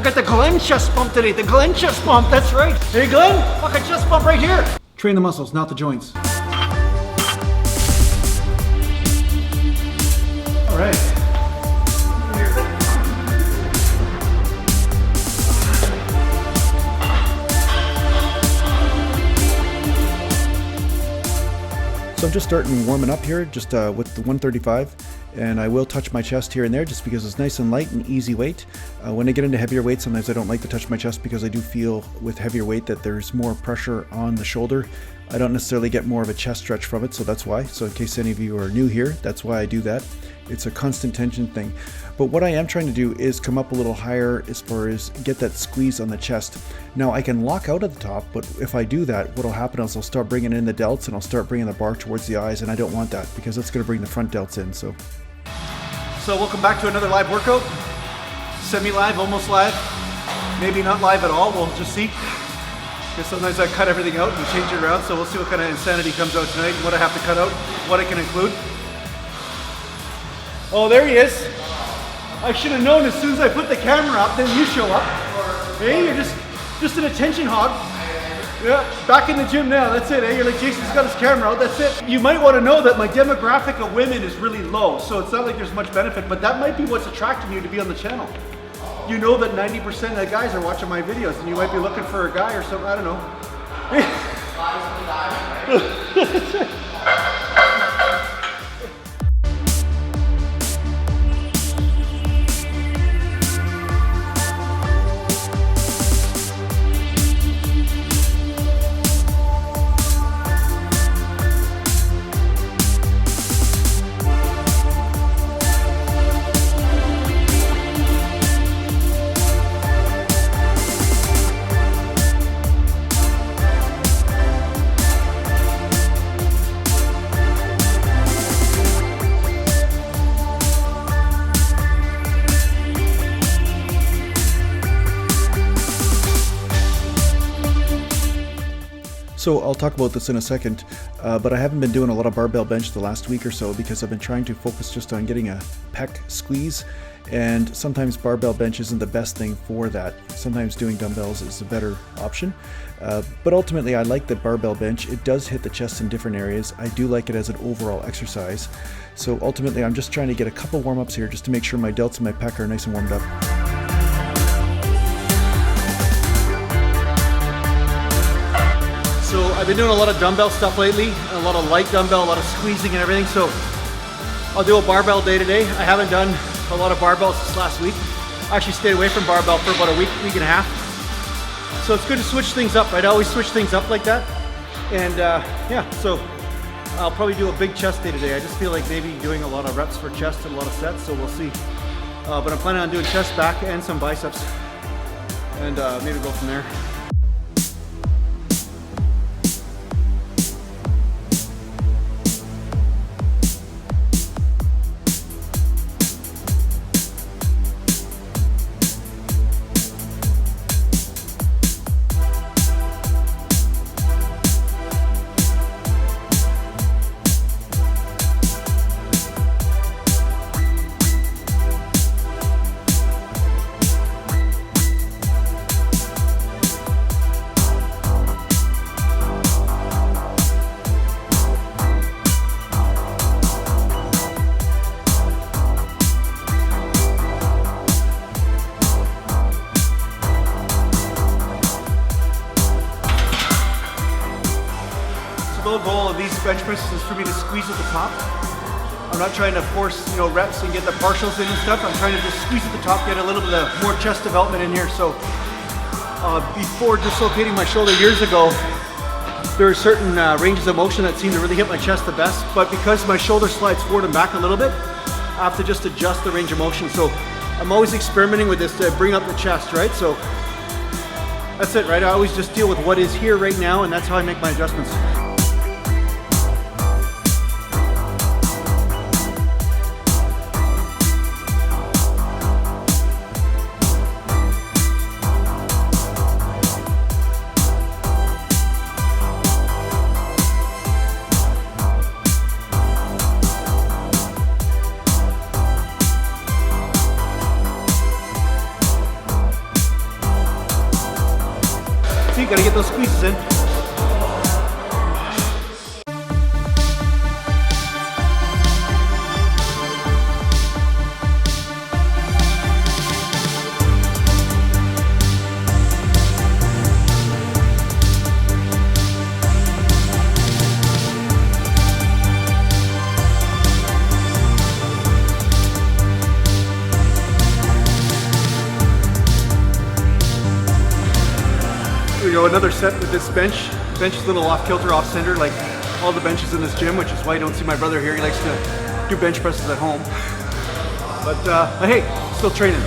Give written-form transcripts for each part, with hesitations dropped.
got the Gallant chest bump today. The Gallant chest bump, that's right. Hey Glenn, fucking chest bump right here. Train the muscles, not the joints. All right. So I'm just starting warming up here, just with the 135, and I will touch my chest here and there just because it's nice and light and easy weight. When I get into heavier weight, sometimes I don't like to touch my chest because I do feel with heavier weight that there's more pressure on the shoulder. I don't necessarily get more of a chest stretch from it, so that's why. So in case any of you are new here, that's why I do that. It's a constant tension thing. But what I am trying to do is come up a little higher as far as get that squeeze on the chest. Now I can lock out at the top, but if I do that, what'll happen is I'll start bringing in the delts and I'll start bringing the bar towards the eyes, and I don't want that because that's going to bring the front delts in. So welcome back to another live workout. Semi-live, almost live, maybe not live at all, we'll just see. Because sometimes I cut everything out and change it around, so we'll see what kind of insanity comes out tonight, what I have to cut out, what I can include. Oh, there he is. I should have known as soon as I put the camera up, then you show up. Hey, you're just an attention hog. Yeah, back in the gym now, that's it, eh? You're like, Jason's got his camera out, that's it. You might want to know that my demographic of women is really low, so it's not like there's much benefit, but that might be what's attracting you to be on the channel. You know that 90% of the guys are watching my videos, and you might be looking for a guy or something, I don't know. So I'll talk about this in a second, but I haven't been doing a lot of barbell bench the last week or so because I've been trying to focus just on getting a pec squeeze, and sometimes barbell bench isn't the best thing for that. Sometimes doing dumbbells is a better option, but ultimately I like the barbell bench. It does hit the chest in different areas. I do like it as an overall exercise. So ultimately I'm just trying to get a couple warm-ups here just to make sure my delts and my pec are nice and warmed up. So I've been doing a lot of dumbbell stuff lately, a lot of light dumbbell, a lot of squeezing and everything. So I'll do a barbell day today. I haven't done a lot of barbells this last week. I actually stayed away from barbell for about a week and a half. So it's good to switch things up. I'd always switch things up like that. And yeah, so I'll probably do a big chest day today. I just feel like maybe doing a lot of reps for chest and a lot of sets, so we'll see. But I'm planning on doing chest, back, and some biceps, and maybe go from there. The goal of these bench presses is for me to squeeze at the top. I'm not trying to force, reps and get the partials in and stuff. I'm trying to just squeeze at the top, get a little bit of more chest development in here. So before dislocating my shoulder years ago, there are certain ranges of motion that seem to really hit my chest the best. But because my shoulder slides forward and back a little bit, I have to just adjust the range of motion. So I'm always experimenting with this to bring up the chest, right? So that's it, right? I always just deal with what is here right now, and that's how I make my adjustments. feet, gotta get those squeezes in. Another set with this bench. Bench is a little off kilter, off center, like all the benches in this gym, which is why you don't see my brother here. He likes to do bench presses at home. But hey, still training.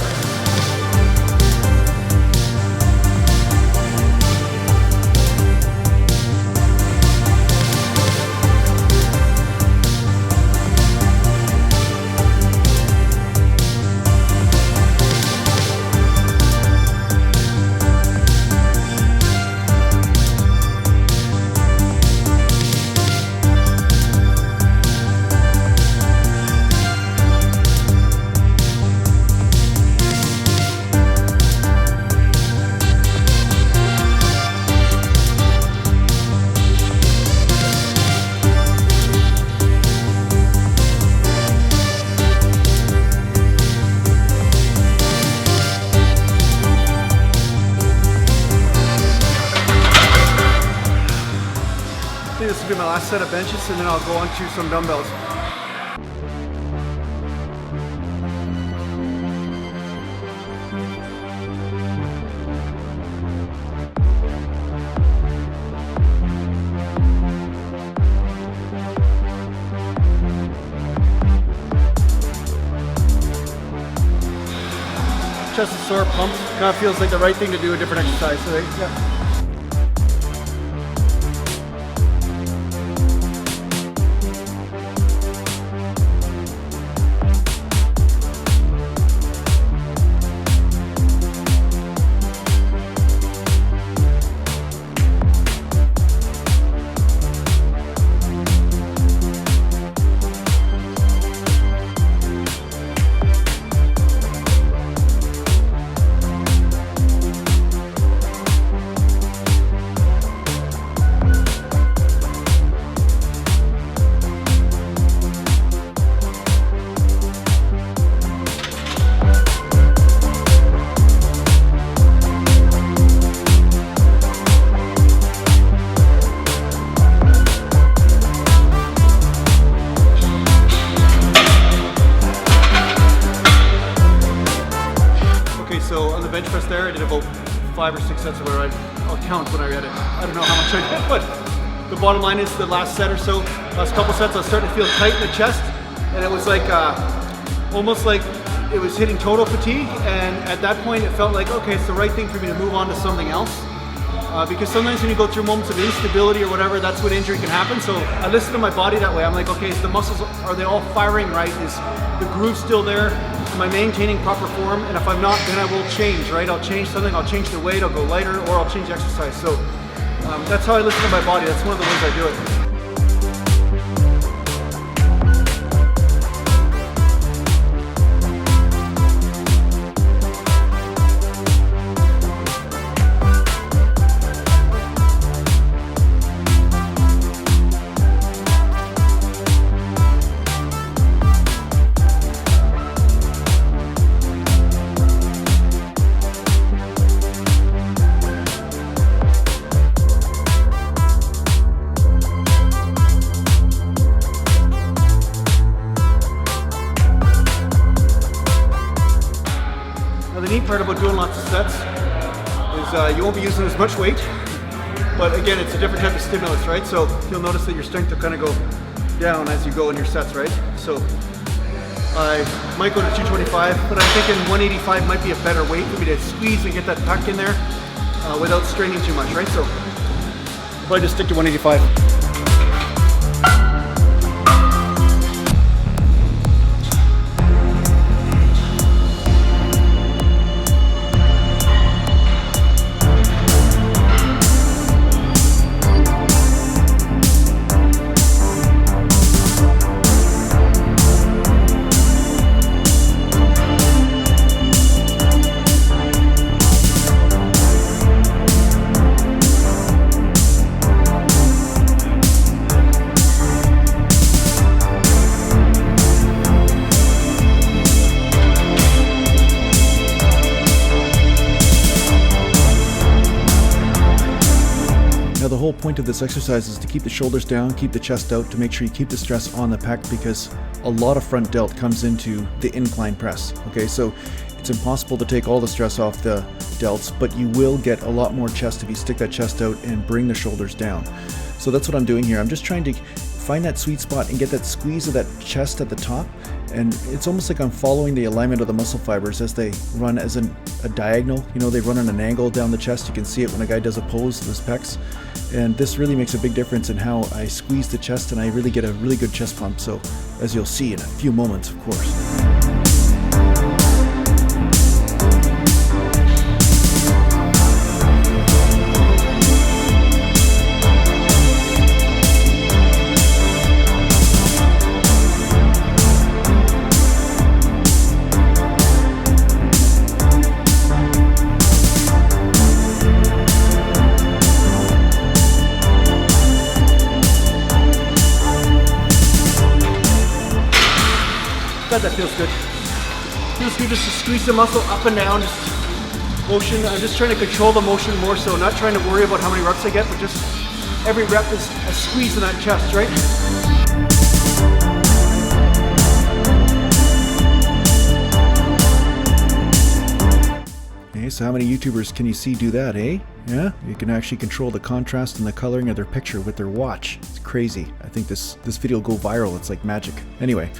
This will be my last set of benches, and then I'll go on to some dumbbells. Chest is sore, pumps. Kind of feels like the right thing to do, a different exercise. So yeah. So on the bench press there, I did about 5 or 6 sets of where I'll count when I read it. I don't know how much I did, but the bottom line is the last set or so, last couple sets, I was starting to feel tight in the chest, and it was like almost like it was hitting total fatigue. And at that point, it felt like, okay, it's the right thing for me to move on to something else. Because sometimes when you go through moments of instability or whatever, that's when injury can happen. So I listen to my body that way. I'm like, okay, is the muscles, are they all firing right? Is the groove still there? Am I maintaining proper form? And if I'm not, then I will change, right? I'll change something, I'll change the weight, I'll go lighter, or I'll change the exercise. So that's how I listen to my body. That's one of the ways I do it. The neat part about doing lots of sets is you won't be using as much weight, but again, it's a different type of stimulus, right? So you'll notice that your strength will kind of go down as you go in your sets, right? So I might go to 225, but I'm thinking 185 might be a better weight for me to squeeze and get that pack in there without straining too much, right? So I'll probably just stick to 185. the whole point of this exercise is to keep the shoulders down, keep the chest out, to make sure you keep the stress on the pec, because a lot of front delt comes into the incline press. Okay, so it's impossible to take all the stress off the delts, but you will get a lot more chest if you stick that chest out and bring the shoulders down. So that's what I'm doing here. I'm just trying to find that sweet spot and get that squeeze of that chest at the top. And it's almost like I'm following the alignment of the muscle fibers as they run as a diagonal. You know, they run on an angle down the chest. You can see it when a guy does a pose, this pecs. And this really makes a big difference in how I squeeze the chest, and I really get a really good chest pump. So as you'll see in a few moments, of course. God, that feels good. Feels good just to squeeze the muscle up and down, just motion. I'm just trying to control the motion more so, not trying to worry about how many reps I get, but just every rep is a squeeze in that chest, right? Okay, so how many YouTubers can you see do that, eh? Yeah, you can actually control the contrast and the coloring of their picture with their watch. It's crazy. I think this video will go viral. It's like magic. Anyway,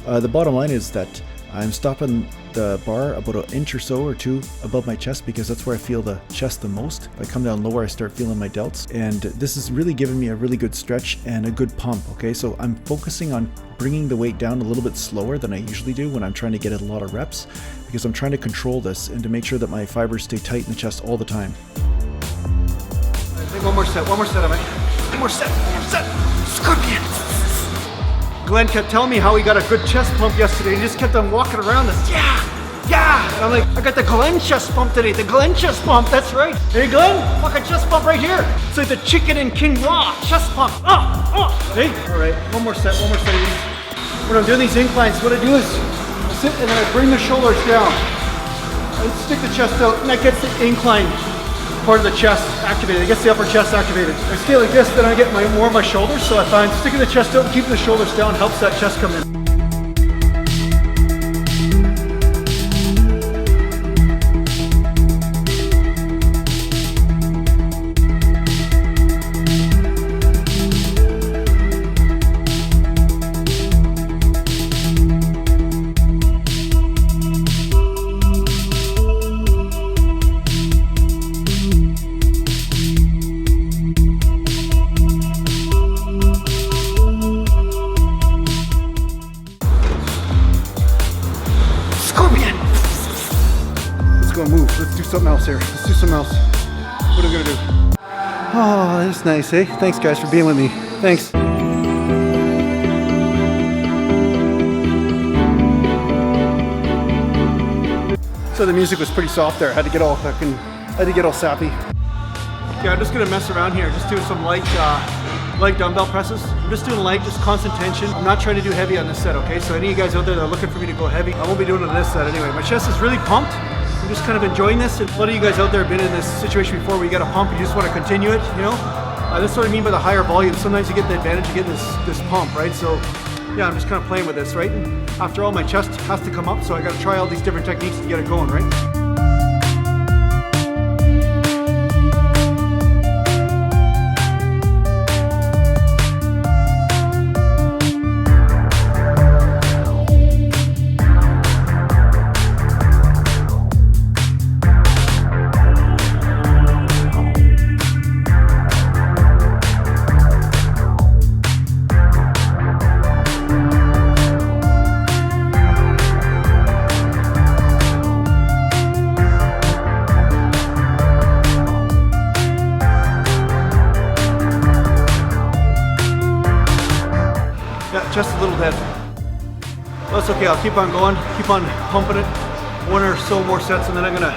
the bottom line is that I'm stopping the bar about an inch or so or two above my chest, because that's where I feel the chest the most. If I come down lower, I start feeling my delts, and this is really giving me a really good stretch and a good pump. Okay, so I'm focusing on bringing the weight down a little bit slower than I usually do when I'm trying to get a lot of reps, because I'm trying to control this and to make sure that my fibers stay tight in the chest all the time. One more set, I might. One more set. Scorpion. Glenn kept telling me how he got a good chest pump yesterday. He just kept on walking around this. Yeah. And I'm like, I got the Glenn chest pump today. The Glenn chest pump, that's right. Hey Glenn, fucking chest pump right here. It's like the chicken and King Raw chest pump. Hey, all right, one more set of these. When I'm doing these inclines, what I do is I sit and then I bring the shoulders down. I stick the chest out, and that gets the incline part of the chest activated. It gets the upper chest activated. I stay like this, then I get more of my shoulders. So if I'm sticking the chest out and keeping the shoulders down, helps that chest come in. Let's do something else here. Let's do something else. What are we gonna do? Oh, that's nice, eh? Thanks guys for being with me. Thanks. So the music was pretty soft there. I had to get all sappy. Yeah, I'm just gonna mess around here. Just doing some light dumbbell presses. I'm just doing light, just constant tension. I'm not trying to do heavy on this set, okay? So any of you guys out there that are looking for me to go heavy, I won't be doing it on this set anyway. My chest is really pumped. I'm just kind of enjoying this. And a lot of you guys out there have been in this situation before where you got a pump, you just want to continue it, you know? That's what I mean by the higher volume. Sometimes you get the advantage of getting this pump, right? So yeah, I'm just kind of playing with this, right? And after all, my chest has to come up, so I got to try all these different techniques to get it going, right? Just a little dead. Well, that's okay, I'll keep on going, keep on pumping it. One or so more sets and then I'm gonna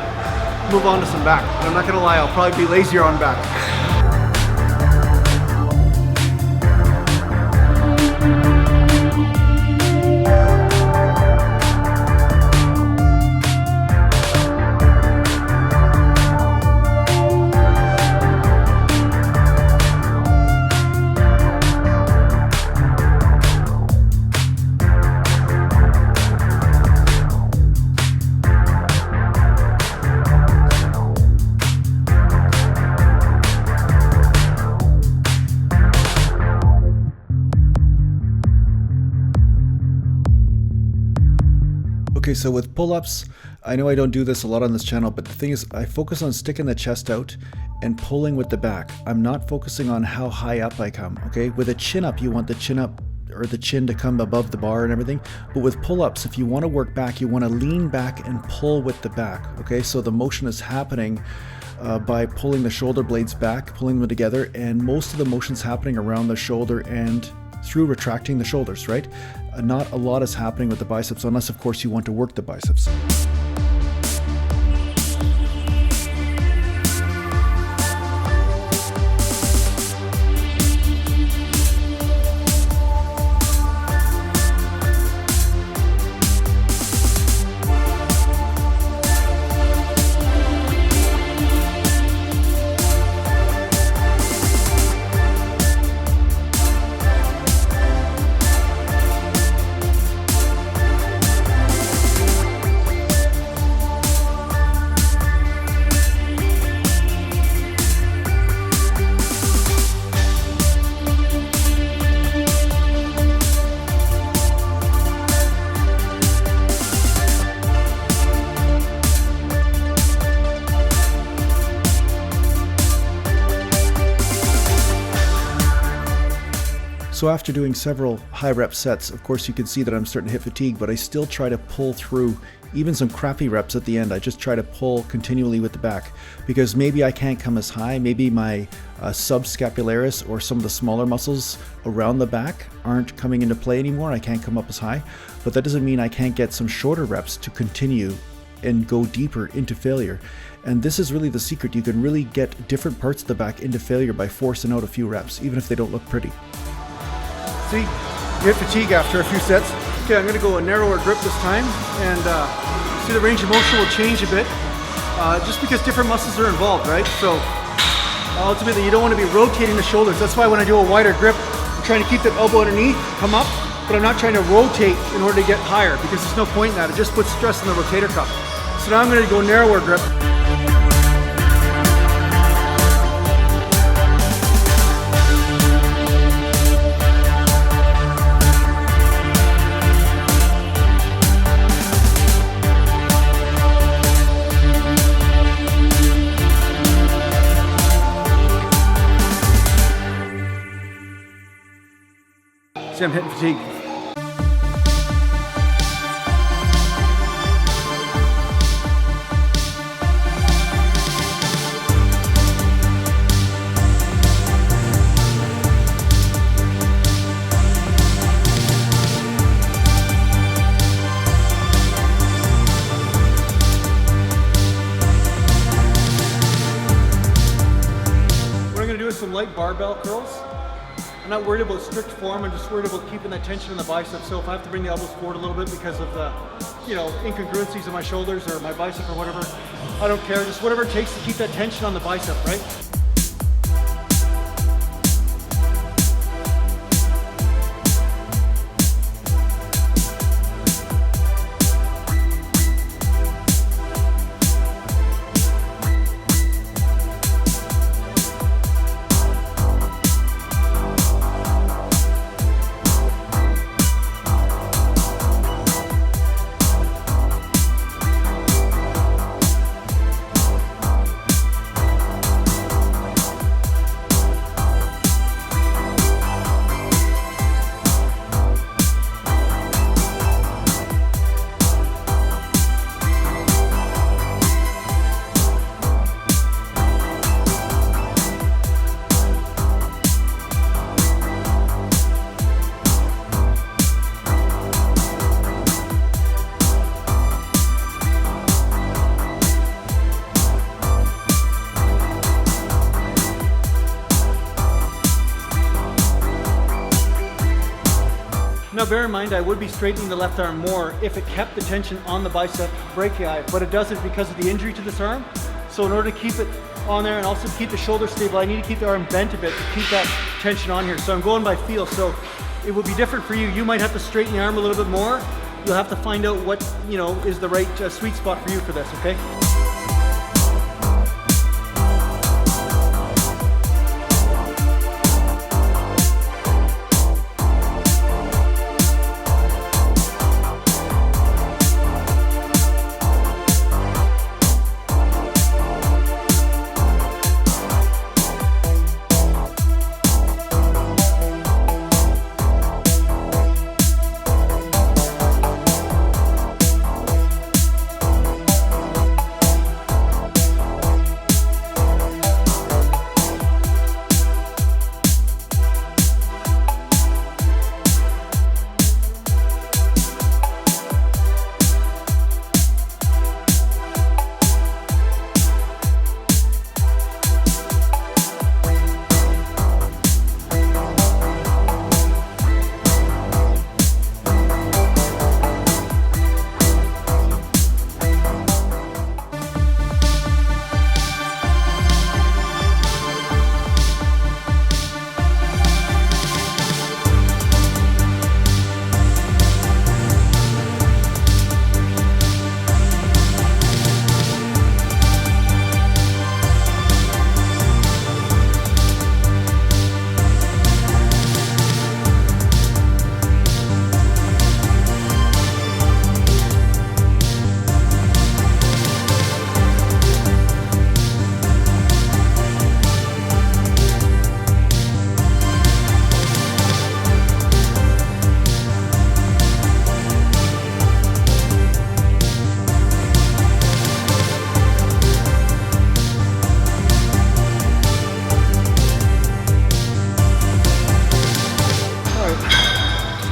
move on to some back. And I'm not gonna lie, I'll probably be lazier on back. Okay, so with pull-ups, I know I don't do this a lot on this channel, but the thing is I focus on sticking the chest out and pulling with the back. I'm not focusing on how high up I come, okay? With a chin up, you want the chin up or the chin to come above the bar and everything. But with pull-ups, if you want to work back, you want to lean back and pull with the back, okay? So the motion is happening by pulling the shoulder blades back, pulling them together, and most of the motion's happening around the shoulder and through retracting the shoulders, right? Not a lot is happening with the biceps, unless of course you want to work the biceps. So after doing several high rep sets, of course you can see that I'm starting to hit fatigue, but I still try to pull through even some crappy reps at the end. I just try to pull continually with the back because maybe I can't come as high. Maybe my subscapularis or some of the smaller muscles around the back aren't coming into play anymore. I can't come up as high, but that doesn't mean I can't get some shorter reps to continue and go deeper into failure. And this is really the secret. You can really get different parts of the back into failure by forcing out a few reps, even if they don't look pretty. See, you hit fatigue after a few sets. Okay, I'm gonna go a narrower grip this time, and see the range of motion will change a bit, just because different muscles are involved, right? So ultimately you don't wanna be rotating the shoulders. That's why when I do a wider grip, I'm trying to keep that elbow underneath, come up, but I'm not trying to rotate in order to get higher because there's no point in that. It just puts stress on the rotator cuff. So now I'm gonna go narrower grip. See, I'm hitting fatigue. What I'm going to do is some light barbell curls. I'm not worried about strict form, I'm just worried about keeping that tension in the bicep. So if I have to bring the elbows forward a little bit because of the, incongruencies of my shoulders or my bicep or whatever, I don't care. Just whatever it takes to keep that tension on the bicep, right? Now bear in mind, I would be straightening the left arm more if it kept the tension on the bicep brachii, but it doesn't because of the injury to this arm. So in order to keep it on there and also keep the shoulder stable, I need to keep the arm bent a bit to keep that tension on here. So I'm going by feel. So it will be different for you. You might have to straighten the arm a little bit more. You'll have to find out what, is the right sweet spot for you for this, okay?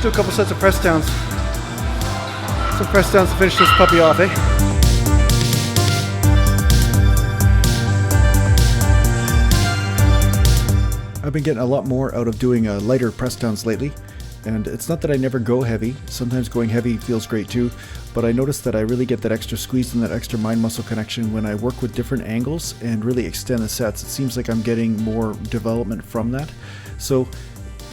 do a couple sets of press downs. Some press downs to finish this puppy off, eh? I've been getting a lot more out of doing lighter press downs lately, and it's not that I never go heavy. Sometimes going heavy feels great too, but I noticed that I really get that extra squeeze and that extra mind-muscle connection when I work with different angles and really extend the sets. It seems like I'm getting more development from that. So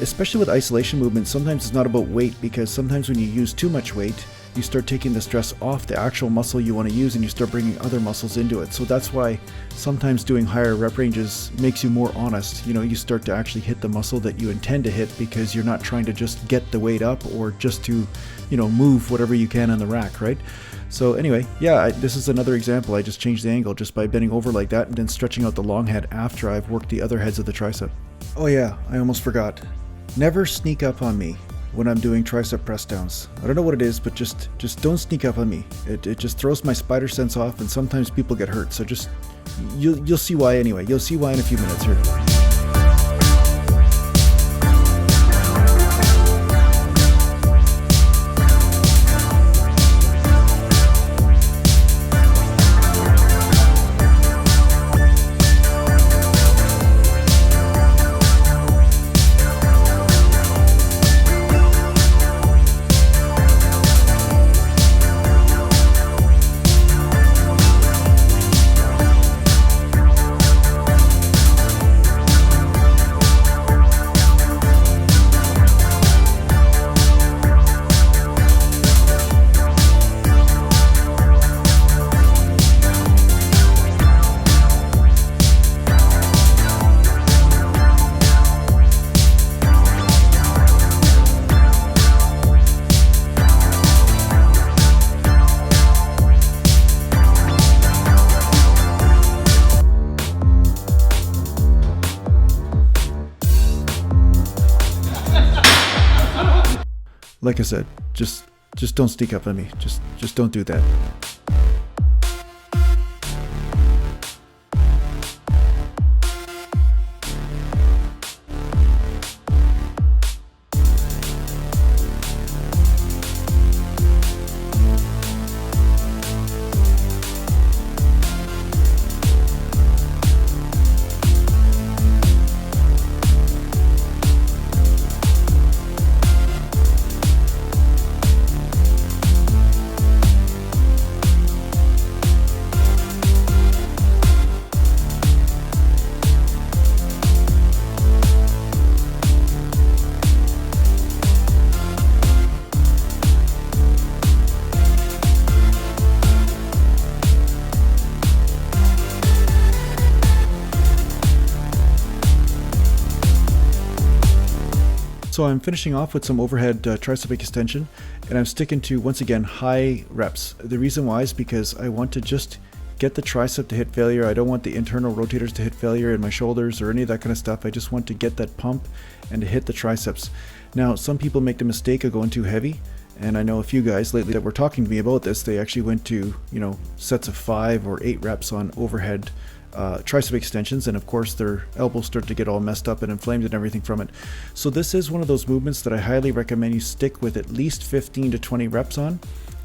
especially with isolation movements, sometimes it's not about weight, because sometimes when you use too much weight, you start taking the stress off the actual muscle you want to use and you start bringing other muscles into it. So that's why sometimes doing higher rep ranges makes you more honest. You know, you start to actually hit the muscle that you intend to hit, because you're not trying to just get the weight up or just to, you know, move whatever you can on the rack, right? So anyway, yeah, this is another example. I just changed the angle just by bending over like that and then stretching out the long head after I've worked the other heads of the tricep. Oh yeah, I almost forgot. Never sneak up on me when I'm doing tricep press downs. I don't know what it is, but just don't sneak up on me. It just throws my spider sense off, and sometimes people get hurt. So just, you'll see why anyway. You'll see why in a few minutes here. Like I said, just don't sneak up on me. Just don't do that. So I'm finishing off with some overhead tricep extension, and I'm sticking to, once again, high reps. The reason why is because I want to just get the tricep to hit failure. I don't want the internal rotators to hit failure in my shoulders or any of that kind of stuff. I just want to get that pump and to hit the triceps. Now, some people make the mistake of going too heavy, and I know a few guys lately that were talking to me about this. They actually went to, you know, sets of 5 or 8 reps on overhead tricep extensions, and of course their elbows start to get all messed up and inflamed and everything from it. So this is one of those movements that I highly recommend you stick with at least 15 to 20 reps on,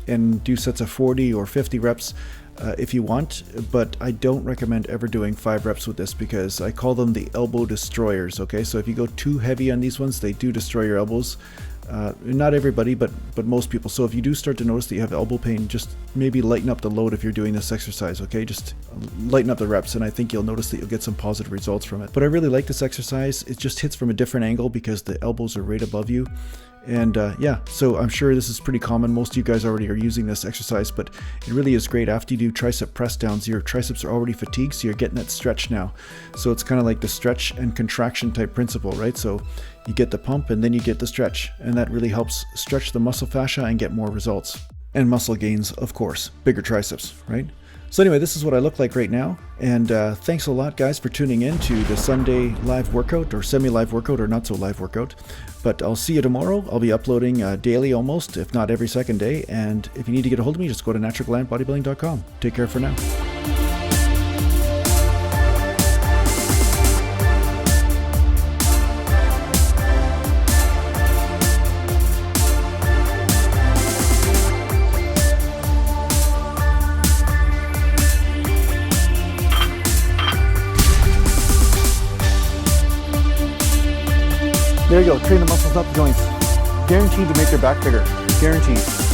and do sets of 40 or 50 reps if you want, but I don't recommend ever doing 5 reps with this, because I call them the elbow destroyers. Okay, so if you go too heavy on these ones, they do destroy your elbows. Not everybody, but most people. So if you do start to notice that you have elbow pain, just maybe lighten up the load if you're doing this exercise, okay? Just lighten up the reps, and I think you'll notice that you'll get some positive results from it. But I really like this exercise. It just hits from a different angle because the elbows are right above you. And yeah, so I'm sure this is pretty common. Most of you guys already are using this exercise, but it really is great. After you do tricep press downs, your triceps are already fatigued, so you're getting that stretch now. So it's kind of like the stretch and contraction type principle, right? So you get the pump and then you get the stretch, and that really helps stretch the muscle fascia and get more results. And muscle gains, of course, bigger triceps, right? So anyway, this is what I look like right now, and thanks a lot, guys, for tuning in to the Sunday live workout, or semi-live workout, or not so live workout. But I'll see you tomorrow. I'll be uploading daily almost, if not every second day, and if you need to get a hold of me, just go to naturalgallantbodybuilding.com. Take care for now. There you go. Train the muscles, not the joints. Guaranteed to make your back bigger. Guaranteed.